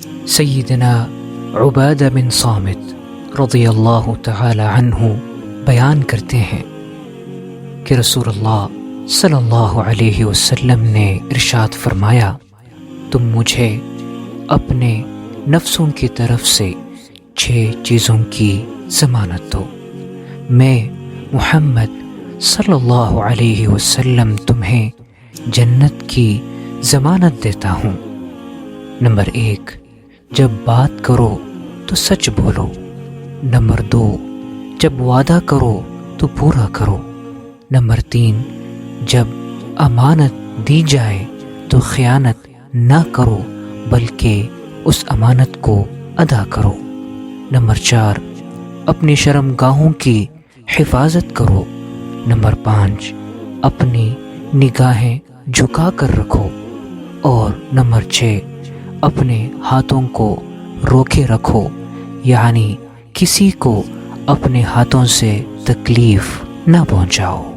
سیدنا عبادہ بن صامت رضی اللہ تعالی عنہ بیان کرتے ہیں کہ رسول اللہ صلی اللہ علیہ وسلم نے ارشاد فرمایا، تم مجھے اپنے نفسوں کی طرف سے 6 چیزوں کی ضمانت دو، میں محمد صلی اللہ علیہ وسلم تمہیں جنت کی ضمانت دیتا ہوں۔ نمبر 1، جب بات کرو تو سچ بولو۔ نمبر 2، جب وعدہ کرو تو پورا کرو۔ نمبر 3، جب امانت دی جائے تو خیانت نہ کرو بلکہ اس امانت کو ادا کرو۔ نمبر 4، اپنی شرمگاہوں کی حفاظت کرو۔ نمبر 5، اپنی نگاہیں جھکا کر رکھو۔ اور نمبر 6، اپنے ہاتھوں کو روکے رکھو، یعنی کسی کو اپنے ہاتھوں سے تکلیف نہ پہنچاؤ۔